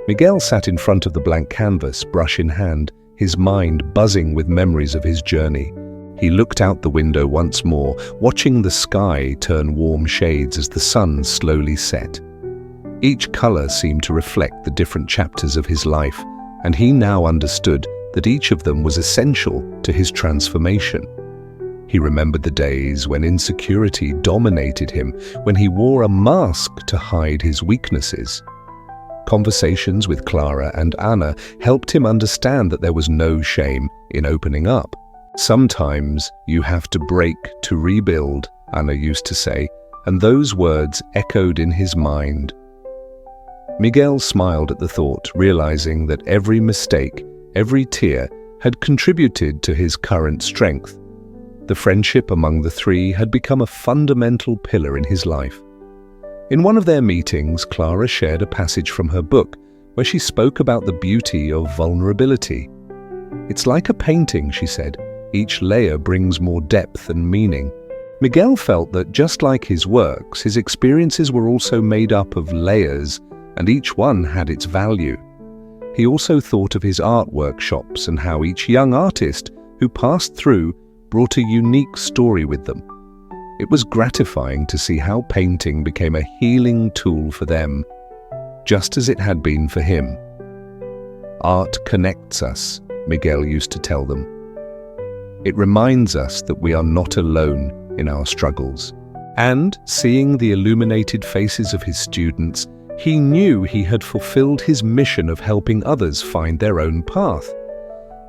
Miguel sat in front of the blank canvas, brush in hand, his mind buzzing with memories of his journey. He looked out the window once more, watching the sky turn warm shades as the sun slowly set. Each color seemed to reflect the different chapters of his life, and he now understood that each of them was essential to his transformation. He remembered the days when insecurity dominated him, when he wore a mask to hide his weaknesses. Conversations with Clara and Anna helped him understand that there was no shame in opening up. Sometimes you have to break to rebuild, Anna used to say, and those words echoed in his mind. Miguel smiled at the thought, realizing that every mistake, every tear, had contributed to his current strength. The friendship among the three had become a fundamental pillar in his life. In one of their meetings, Clara shared a passage from her book where she spoke about the beauty of vulnerability. "It's like a painting," she said. "Each layer brings more depth and meaning." Miguel felt that just like his works, his experiences were also made up of layers, and each one had its value. He also thought of his art workshops and how each young artist who passed through brought a unique story with them. It was gratifying to see how painting became a healing tool for them, just as it had been for him. "Art connects us," Miguel used to tell them. "It reminds us that we are not alone in our struggles." And, seeing the illuminated faces of his students, he knew he had fulfilled his mission of helping others find their own path.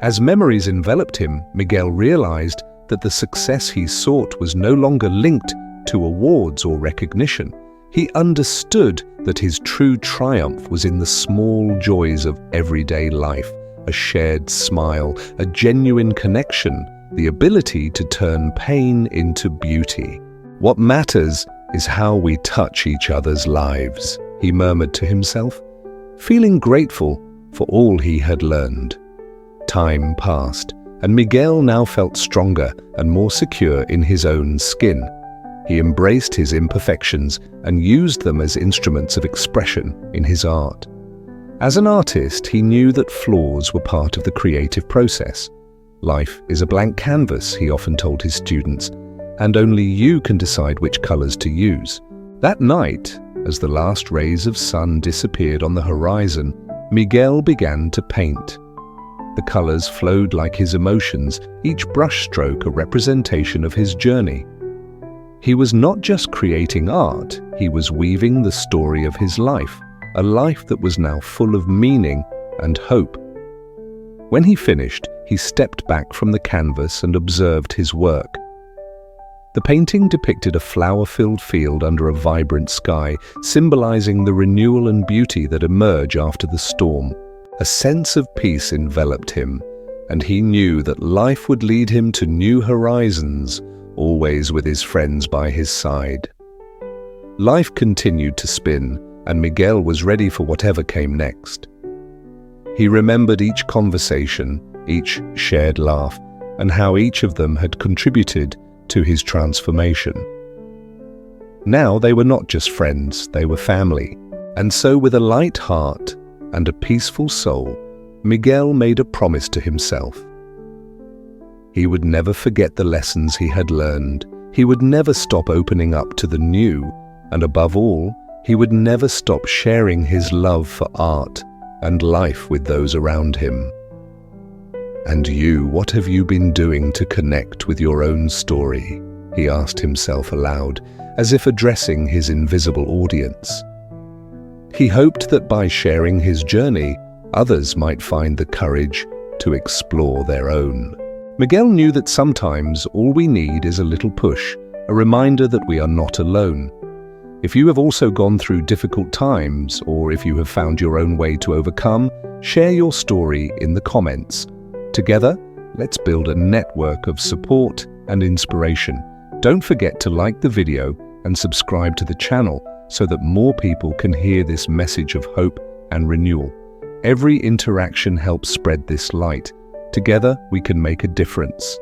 As memories enveloped him, Miguel realized that the success he sought was no longer linked to awards or recognition. He understood that his true triumph was in the small joys of everyday life, a shared smile, a genuine connection, the ability to turn pain into beauty. "What matters is how we touch each other's lives," he murmured to himself, feeling grateful for all he had learned. Time passed, and Miguel now felt stronger and more secure in his own skin. He embraced his imperfections and used them as instruments of expression in his art. As an artist, he knew that flaws were part of the creative process. "Life is a blank canvas," he often told his students, "and only you can decide which colors to use." That night, as the last rays of sun disappeared on the horizon, Miguel began to paint. The colors flowed like his emotions, each brushstroke a representation of his journey. He was not just creating art, he was weaving the story of his life, a life that was now full of meaning and hope. When he finished, he stepped back from the canvas and observed his work. The painting depicted a flower-filled field under a vibrant sky, symbolizing the renewal and beauty that emerge after the storm. A sense of peace enveloped him, and he knew that life would lead him to new horizons, always with his friends by his side. Life continued to spin, and Miguel was ready for whatever came next. He remembered each conversation, each shared laugh, and how each of them had contributed to his transformation. Now they were not just friends, they were family. And so with a light heart and a peaceful soul, Miguel made a promise to himself. He would never forget the lessons he had learned. He would never stop opening up to the new, and above all, he would never stop sharing his love for art and life with those around him. And you, what have you been doing to connect with your own story? He asked himself aloud, as if addressing his invisible audience. He hoped that by sharing his journey, others might find the courage to explore their own. Miguel knew that sometimes all we need is a little push, a reminder that we are not alone. If you have also gone through difficult times, or if you have found your own way to overcome, share your story in the comments. Together, let's build a network of support and inspiration. Don't forget to like the video and subscribe to the channel so that more people can hear this message of hope and renewal. Every interaction helps spread this light. Together, we can make a difference.